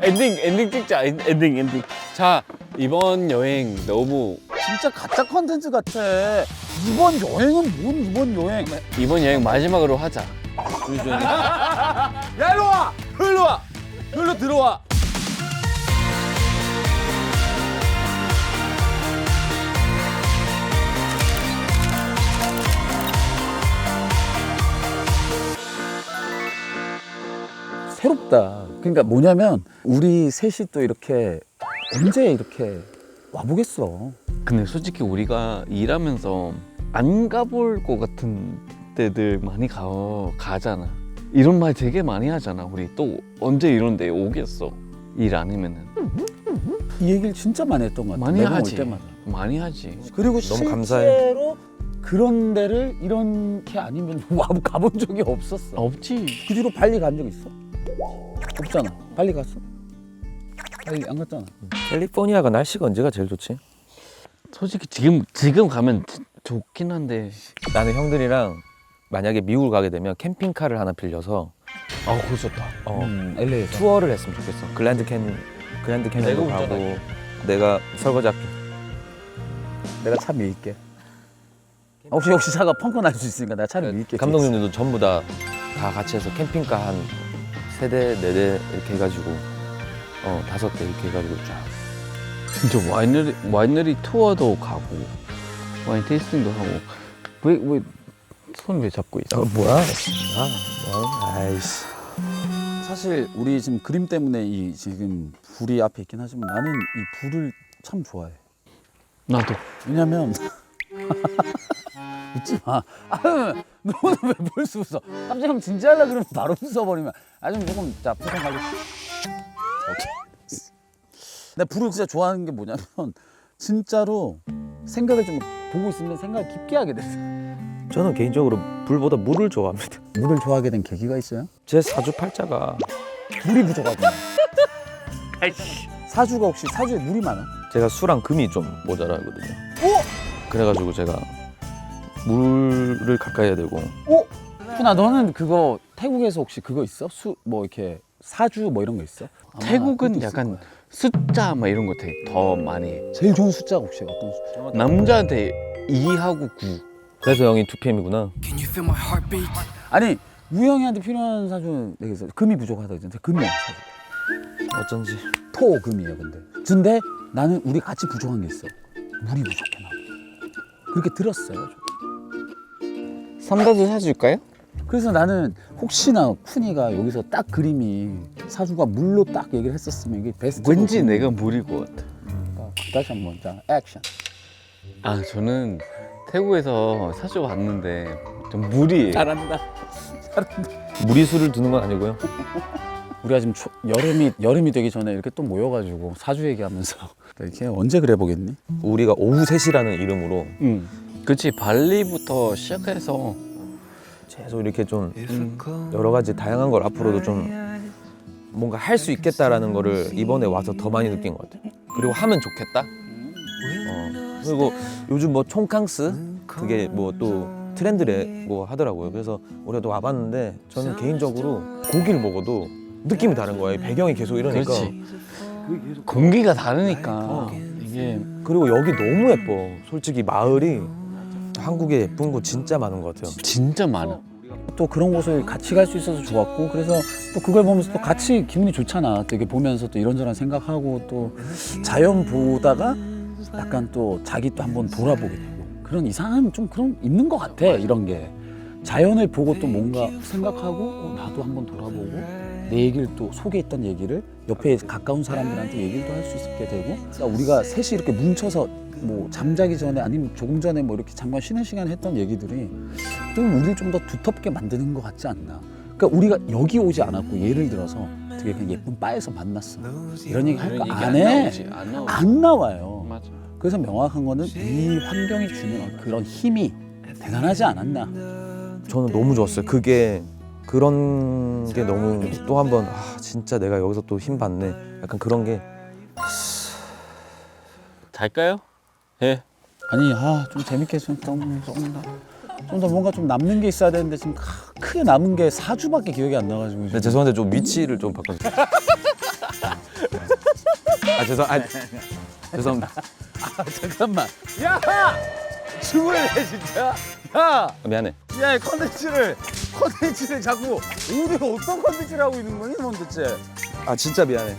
엔딩 찍자. 엔딩. 자, 이번 여행 너무 진짜 가짜 컨텐츠 같아. 이번 여행은 뭔 이번 여행? 이번 여행 마지막으로 하자. 야 일로 와! 일로 와! 일로 들어와. 새롭다. 그러니까 뭐냐면 우리 셋이 또 이렇게 언제 이렇게 와보겠어. 근데 솔직히 우리가 일하면서 안 가볼 것 같은 데들 많이 가잖아. 이런 말 되게 많이 하잖아. 우리 또 언제 이런 데 오겠어? 일 아니면은. 이 얘기를 진짜 많이 했던 것 같아. 많이 매번 올 하지. 때마다. 많이 하지. 그리고 너무 감사해. 실제로 그런 데를 이렇게 아니면 가본 적이 없었어. 없지. 그 뒤로 발리 간 적 있어? 없잖아. 발리 갔어? 발리 안 갔잖아. 캘리포니아가 날씨가 언제가 제일 좋지? 솔직히 지금 가면 좋긴 한데. 나는 형들이랑 만약에 미국을 가게 되면 캠핑카를 하나 빌려서 그거 좋다. LA에서. 투어를 했으면 좋겠어. 그랜드 캐년도 내가 가고 내가 설거지 할게. 내가 차 밀게. 혹시 차가 펑크 날 수 있으니까 내가 차를 밀게. 감독님들도 전부 다 같이 해서 캠핑카 한 3대, 4대 이렇게 해가지고 5대 이렇게 해가지고 쫙. 진짜 와이너리 투어도 가고 와인 테이스팅도 하고. 왜 손 왜 잡고 있어? 뭐야? 아이씨. 사실 우리 지금 그림 때문에 이 지금 불이 앞에 있긴 하지만 나는 이 불을 참 좋아해. 나도. 왜냐면 웃지 마. 너는 왜 벌써 웃어? 깜짝 놀라면 진지하려 그러면 바로 웃어버리면. 좀 조금 자 표정 관리. 오케이. 내가 불을 진짜 좋아하는 게 뭐냐면 진짜로 생각을 좀 보고 있으면 생각을 깊게 하게 됐어. 저는 개인적으로 불보다 물을 좋아합니다. 물을 좋아하게 된 계기가 있어요? 제 사주팔자가 물이 부족하구나. 사주가 혹시 사주에 물이 많아? 제가 수랑 금이 좀 모자라거든요. 그래가지고 제가 물을 가까이 해야 되고. 훈아 너는 그거 태국에서 혹시 그거 있어? 뭐 이렇게 사주 뭐 이런 거 있어? 아마 태국은 그것도 있을 약간 거야. 숫자 막 이런 거 되게 더 많이 해. 제일 좋은 숫자가 혹시 어떤 숫자? 남자한테 2하고 9. 그래서 형이 2PM이구나. 아니 우영이한테 필요한 사주는 되게 있어. 금이 부족하다 했잖아. 금이야 사주. 어쩐지. 토금이에요 근데 나는 우리 같이 부족한 게 있어. 물이 부족해 나. 그렇게 들었어요. 삼다수 사줄까요? 그래서 나는 혹시나 쿤이가 여기서 딱 그림이 사주가 물로 딱 얘기를 했었으면 이게 베스트. 왠지 내가 물일 것 같아. 다시 한번 자 액션. 저는 태국에서 사주 왔는데 좀 물이에요. 잘한다. 무리수를 두는 건 아니고요. 우리가 지금 여름이 되기 전에 이렇게 또 모여가지고 사주 얘기하면서 이렇게 언제 그래 보겠니? 우리가 오후 3시라는 이름으로 그치, 발리부터 시작해서 계속 이렇게 좀 여러 가지 다양한 걸 앞으로도 좀 뭔가 할 수 있겠다라는 거를 이번에 와서 더 많이 느낀 것 같아요. 그리고 하면 좋겠다. 그리고 요즘 뭐 총캉스 그게 뭐 또 트렌드래 뭐 하더라고요. 그래서 우리가 또 와봤는데 저는 개인적으로 고기를 먹어도 느낌이 다른 거예요. 배경이 계속 이러니까. 그렇지. 공기가 다르니까 이게. 그리고 여기 너무 예뻐. 솔직히 마을이 한국에 예쁜 곳 진짜 많은 것 같아요. 진짜 많아. 또 그런 곳을 같이 갈 수 있어서 좋았고 그래서 또 그걸 보면서 또 같이 기분이 좋잖아. 되게 보면서 또 이런저런 생각하고 또 자연 보다가 약간 또 자기 또 한번 돌아보게 되고 그런 이상한 좀 그런 있는 것 같아. 이런 게 자연을 보고 또 뭔가 생각하고 나도 한번 돌아보고 내 얘기를 또 속에 있던 얘기를 옆에 가까운 사람들한테 얘기를 또 할 수 있게 되고 그러니까 우리가 셋이 이렇게 뭉쳐서 뭐 잠자기 전에 아니면 조금 전에 뭐 이렇게 잠깐 쉬는 시간에 했던 얘기들이 좀 우리를 좀 더 두텁게 만드는 것 같지 않나. 그러니까 우리가 여기 오지 않았고 예를 들어서 되게 그냥 예쁜 바에서 만났어. 이런 얘기 할 거 안 해. 안 나와요. 맞아. 그래서 명확한 거는 이 환경이 주는 그런 힘이 대단하지 않았나. 저는 너무 좋았어요. 그게 그런 게 너무 또 한 번 진짜 내가 여기서 또 힘 받네. 약간 그런 게 잘까요? 예. 아니 좀 재밌게 좀 더 뭔가 좀 남는 게 있어야 되는데 지금 크게 남은 게 4주밖에 기억이 안 나가지고. 네, 죄송한데 좀 위치를 좀 바꿔주세요. 죄송합니다. 아 잠깐만. 야 춤을 해 진짜. 야. 미안해. 야 컨텐츠를 자꾸 어디 어떤 컨텐츠를 하고 있는 거니 넌 대체? 아 진짜 미안해.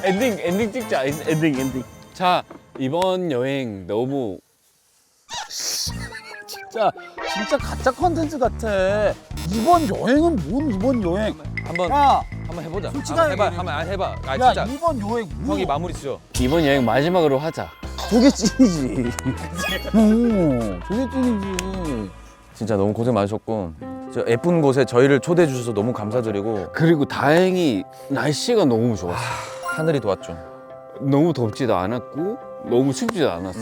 엔딩 찍자. 엔딩. 자, 이번 여행 너무 진짜 가짜 컨텐츠 같아. 이번 여행은 뭔 이번 여행? 한번 야, 한번 해보자. 솔직하게 한번 해봐. 아 야 진짜. 이번 여행 뭐? 형이 마무리 지어. 이번 여행 마지막으로 하자. 저게 찐이지. 저게 찐이지. 진짜 너무 고생 많으셨고 저 예쁜 곳에 저희를 초대해 주셔서 너무 감사드리고 그리고 다행히 날씨가 너무 좋았어. 하늘이 도왔죠. 너무 덥지도 않았고 너무 춥지도 않았어.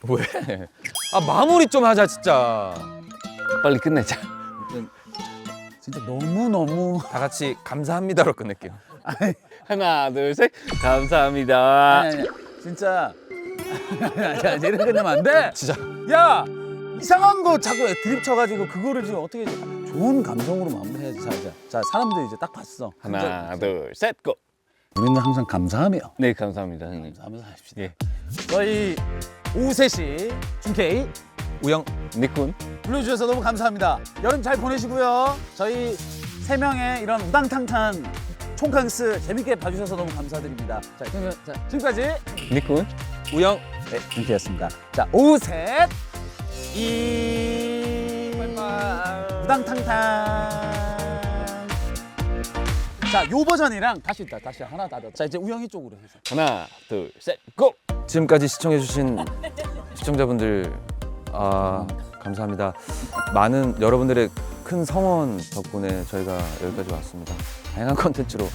왜? 아 마무리 좀 하자 진짜. 빨리 끝내자. 진짜 너무 다 같이 감사합니다로 끝낼게요. 하나, 둘, 셋. 감사합니다. 아니, 진짜 야 이런 끝내면 안 돼. 진짜. 야 이상한 거 자꾸 드립 쳐가지고 그거를 지금 어떻게 좋은 감성으로 마무리해야지. 자 사람들 이제 딱 봤어. 하나, 둘, 셋, 고. 우리는 항상 감사하며 네, 감사합니다, 형님. 감사하면서 합시다. 예. 저희 오후 3시 준케이 우영 니꾼. 불러주셔서 너무 감사합니다. 여름 잘 보내시고요. 저희 3명의 이런 우당탕탕 총캉스 재밌게 봐주셔서 너무 감사드립니다. 자, 그러면 지금까지 니꾼. 우영 네, 준케이였습니다. 자, 오후 셋, 우당탕탕. 자, 요 버전이랑 다시 하나 더. 자, 이제 우영이 쪽으로 해서. 하나, 둘, 셋, 고. 지금까지 시청해주신 시청자분들 감사합니다. 많은 여러분들의 큰 성원 덕분에 저희가 여기까지 왔습니다. 다양한 컨텐츠로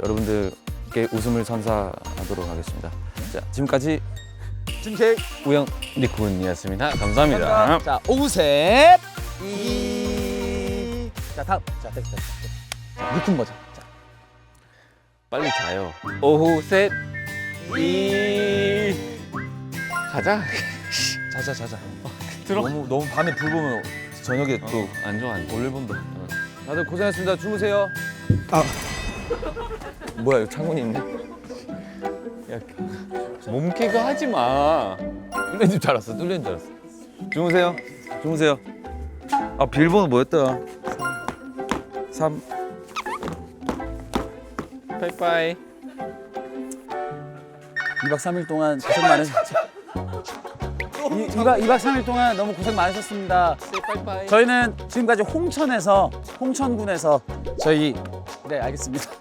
여러분들께 웃음을 선사하도록 하겠습니다. 자, 지금까지 준케이 우영 니꾼이었습니다. 감사합니다. 자, 오후 셋, 자, 다음. 자, 됐다. 자, 니쿤 버전. 자. 빨리 자요. 오후 셋, 가자. 자자. 들어. 너무 밤에 불 보면 저녁에 또 안 좋아. 몰래 본다. 다들 고생하셨습니다. 주무세요. 뭐야 이거 창문이 있네. 야, 몸개그 하지 마. 뚫린 줄 알았어. 주무세요. 아 비밀번호 뭐였더라? 3. 빠이빠이. 2박 3일 동안 고생 많으셨죠? 2박 3일 동안 너무 고생 많으셨습니다. 빠이빠이. 저희는 지금까지 홍천군에서 저희 네 알겠습니다.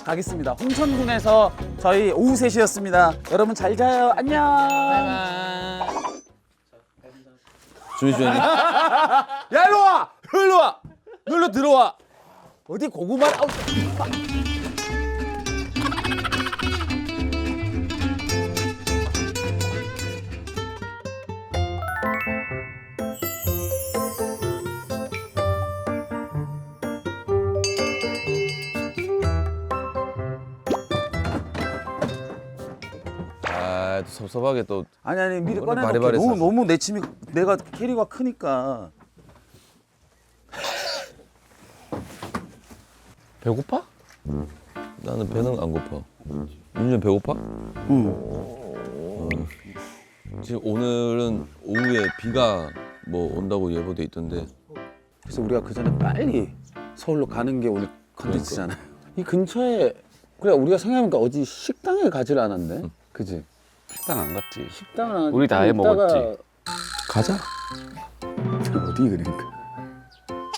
가겠습니다. 홍천군에서 저희 오후 3시였습니다. 여러분 잘 자요. 안녕. 바이바이. 주무시면 야 일로 와. 놀러 들어와. 어디 고구마를 아우. 또 섭섭하게 또 아니 미리 오늘 꺼내놓게. 바리바리 너무 내 침이 내가 캐리가 크니까. 배고파? 나는 배는 안 고파. 윤준 배고파? 지금 오늘은 오후에 비가 뭐 온다고 예보돼 있던데 그래서 우리가 그 전에 빨리 서울로 가는 게 오늘 컨텐츠잖아요. 이 근처에 그래 우리가 생각해보니까 어디 식당에 가지를 않았네. 그지? 식당 안 갔지. 식당은 우리 다 해 먹었지. 가자. 어디 그러니까.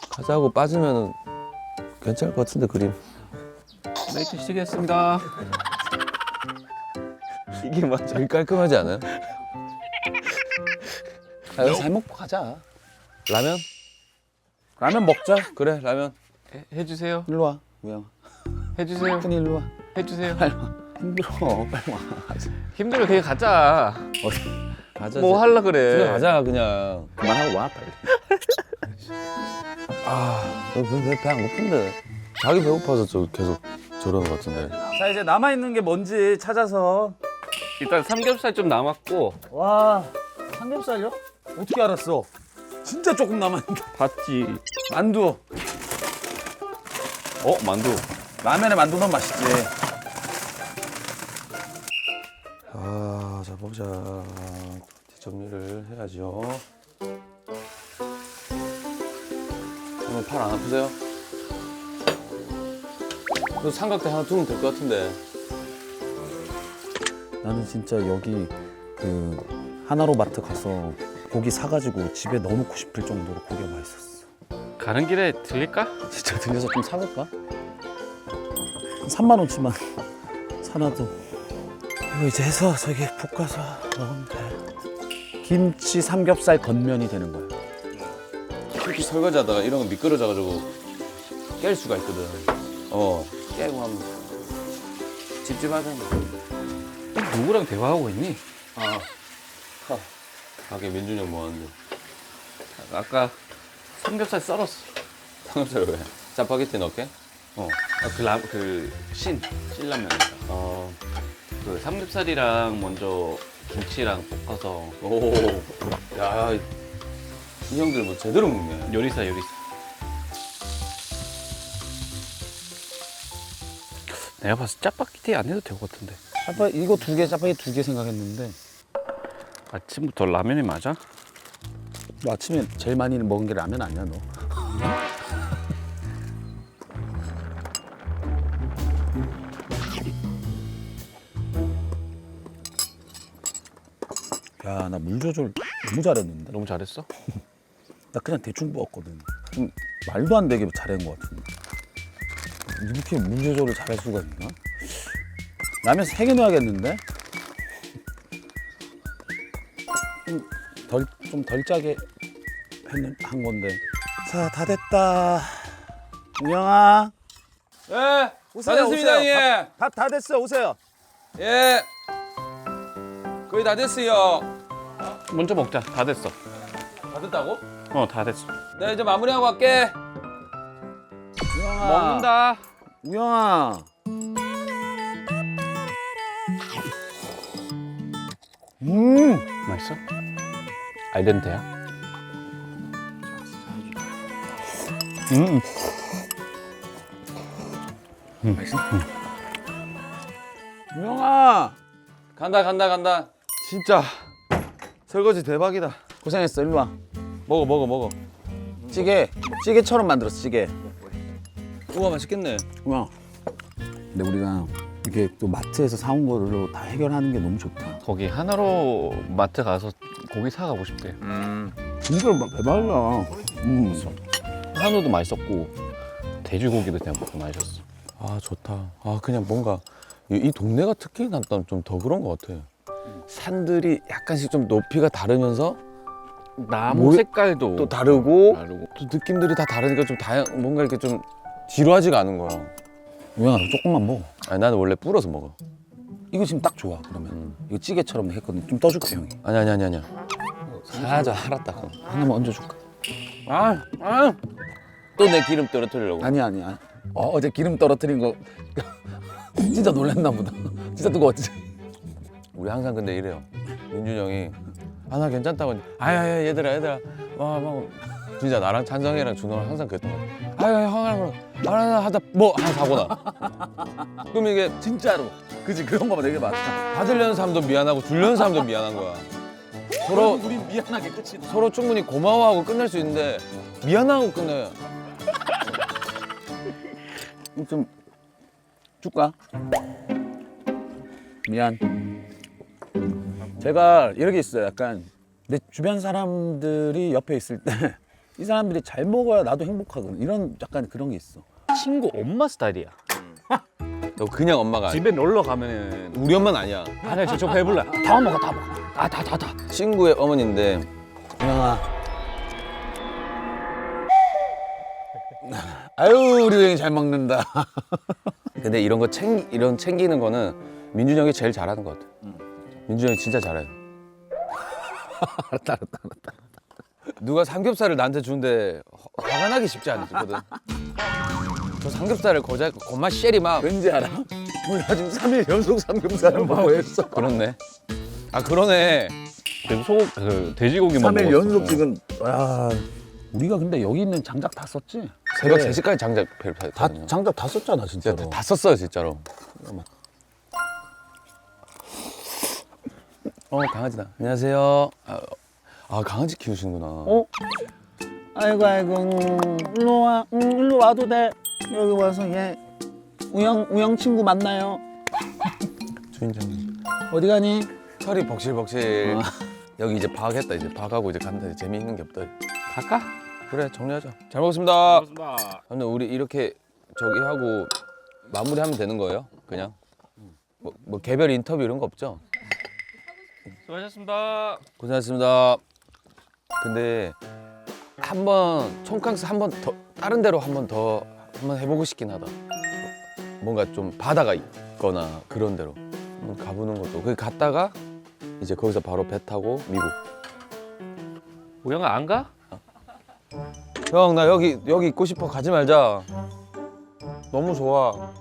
가자고 빠지면은 괜찮을 것 같은데 그림. 메이트 시작했습니다. 이게 맞아. 제일 깔끔하지 않아요? 여기 잘 먹고 가자. 라면? 라면 먹자. 그래 라면. 해주세요. 일로 와 우영아. 해주세요. 흔히 일로 와. 해주세요. 힘들어. 빨리 와. 힘들어. 그냥 가자. 가자. 뭐 할라 그래 그래. 가자 그냥. 그만하고 와 빨리. 배 안 고픈데. 자기 배고파서 계속 저러는 것 같은데. 자 이제 남아 있는 게 뭔지 찾아서. 일단 삼겹살 좀 남았고. 와 삼겹살요? 어떻게 알았어? 진짜 조금 남았는데. 봤지. 만두. 만두. 라면에 만두 넣으면 맛있지. 자 보자. 정리를 해야죠. 오늘 팔 안 아프세요? 그 삼각대 하나 두면 될 것 같은데. 나는 진짜 여기 그 하나로 마트 가서 고기 사가지고 집에 넣어놓고 싶을 정도로 고기가 맛있었어. 가는 길에 들릴까? 진짜 들려서 좀 사갈까? 3만 원치만 사놔도. 이거 이제 해서 저기 볶아서 먹으면 돼. 김치 삼겹살 건면이 되는 거야. 특히 설거지하다가 이런 거 미끄러져가지고 깰 수가 있거든. 깨고 하면 찝찝하잖아. 누구랑 대화하고 있니? 가게 민준이 형 뭐하는데? 아까 삼겹살 썰었어. 삼겹살 왜? 짜파게티 넣게? 신라면이다. 그 삼겹살이랑 먼저 김치랑 볶아서 오, 야, 이 형들 뭐 제대로 먹네. 요리사. 내가 봤을 때 짜파게티 안 해도 될 것 같은데. 이거 두 개, 짜파게티 2개 생각했는데 아침부터 라면이 맞아? 너 아침에 제일 많이 먹은 게 라면 아니야 너? 야, 나 물 조절 너무 잘했는데. 너무 잘했어? 나 그냥 대충 부었거든. 좀 말도 안 되게 잘한 것 같은데. 이렇게 물 조절을 잘할 수가 있나? 라면 3개 넣어야겠는데? 좀 덜 짜게 한 건데. 자, 다 됐다. 우영아. 예, 오세요, 다 됐습니다, 오세요. 예. 다 됐어, 오세요. 예, 거의 다 됐어요. 먼저 먹자. 다 됐어. 다 됐다고? 다 됐어. 네, 이제 마무리하고 갈게. 우영아. 먹는다. 우영아. 맛있어? 알덴테야? 우영아. 간다. 진짜 설거지 대박이다. 고생했어, 일로 와. 먹어. 찌개처럼 만들었어, 찌개. 우와, 맛있겠네. 우와. 근데 우리가 이렇게 또 마트에서 사온 거로 다 해결하는 게 너무 좋다. 거기 하나로 마트 가서 고기 사가고 싶대. 진짜 대박이야. 한우도 맛있었고 돼지고기도 그냥 먹고 맛있었어. 아, 좋다. 아, 그냥 뭔가 이 동네가 특히 난 좀 더 그런 것 같아. 산들이 약간씩 좀 높이가 다르면서 나무 색깔도 또 다르고 다르고. 또 느낌들이 다 다르니까 좀 뭔가 이렇게 좀 지루하지가 않은 거야. 우영아, 너 조금만 먹어. 아니, 나는 원래 불어서 먹어. 이거 지금 딱 좋아, 그러면. 이거 찌개처럼 했거든. 좀 떠줄게, 형이. 아니야. 살짝 알았다. 하나만 얹어줄까? 또 내 기름 떨어뜨리려고. 아니야. 어제 기름 떨어뜨린 거 진짜 놀랐나 보다. 진짜 뜨거웠지? 우리 항상 근데 이래요. 민준이 형이 나 괜찮다고 하니 아야 얘들아 와 진짜 나랑 찬성이랑 준호랑 항상 그랬던 거 같아. 하나 하다 뭐 하나 사고 나. 그럼 이게 진짜로. 그지, 그런 거만 되게 많다. 받으려는 사람도 미안하고 주려는 사람도 미안한 거야. 서로 우리 미안하게 끝이 나. 서로 충분히 고마워하고 끝낼 수 있는데 미안하고 끝내요. 좀 줄까? 미안. 제가 이런 게 있어요. 약간 내 주변 사람들이 옆에 있을 때 이 사람들이 잘 먹어야 나도 행복하거든. 이런 약간 그런 게 있어. 친구 엄마 스타일이야. 너 그냥 엄마가 아니야. 집에 놀러 가면은 우리 엄마는 아니야. 아니야 저 배불러. 다 먹어. 다. 친구의 어머니인데 우영아. 아유, 우리 우영이 잘 먹는다. 근데 이런 거 챙기는 거는 민준이 형이 제일 잘하는 것 같아. 민준이 형이 진짜 잘해요. 알았다. 누가 삼겹살을 나한테 주는데 화가 나기 쉽지 않거든. 저 삼겹살을 고마 쉐리 막 왠지 알아? 우리가 지금 3일 연속 삼겹살을 먹고 했어. 그렇네. 아, 그러네. 그 돼지고기만 3일 먹었어. 연속 지금. 와, 우리가 근데 여기 있는 장작 다 썼지? 새벽 네. 3시까지 장작 다 펼쳤거든요. 장작 다 썼잖아, 진짜로. 진짜 다 썼어요, 진짜로. 강아지다. 안녕하세요. 강아지 키우시는구나. 아이고 일로 와. 일로 와도 돼. 여기 와서 얘 우영 친구 만나요. 주인장님. 어디 가니? 털이 벅실벅실. 여기 이제 방학했다. 이제 방학하고 이제 간다. 재미있는 게 없다. 갈까? 그래 정리하자. 잘 먹었습니다. 근데 우리 이렇게 저기 하고 마무리하면 되는 거예요? 그냥? 뭐 개별 인터뷰 이런 거 없죠? 수고하셨습니다. 고생하셨습니다. 근데 한번 총캉스 한 번 더 다른 데로 한 번 해보고 싶긴 하다. 뭔가 좀 바다가 있거나 그런 데로 한번 가보는 것도. 거기 갔다가 이제 거기서 바로 배 타고 미국. 우영아 안 가? 형 나 여기 있고 싶어. 가지 말자. 너무 좋아.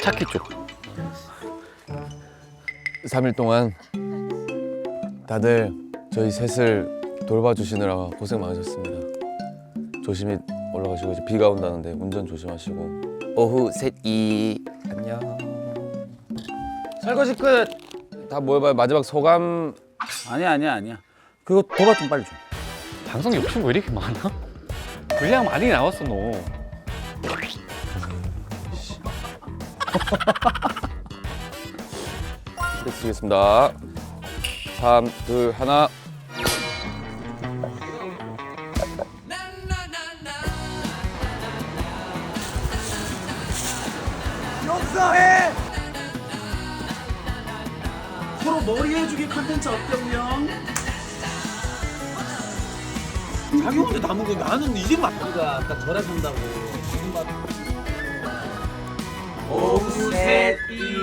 차키 쪽. 3일 동안 다들 저희 셋을 돌봐주시느라 고생 많으셨습니다. 조심히 올라가시고 이제 비가 온다는데 운전 조심하시고 오후 셋이 안녕. 설거지 끝. 다 모여봐요. 마지막 소감. 아니야. 그거 도박 좀 빨리 줘. 방송 욕심 왜 이렇게 많아? 분량 많이 나왔어 너. 쓰겠습니다. 3, 2, 1. 역사해! 서로 머리 해주기 컨텐츠 어때 우영? 자기 혼자 남은 거 나는 이제 막 우리가 아까 절에 산다고 오후 셋이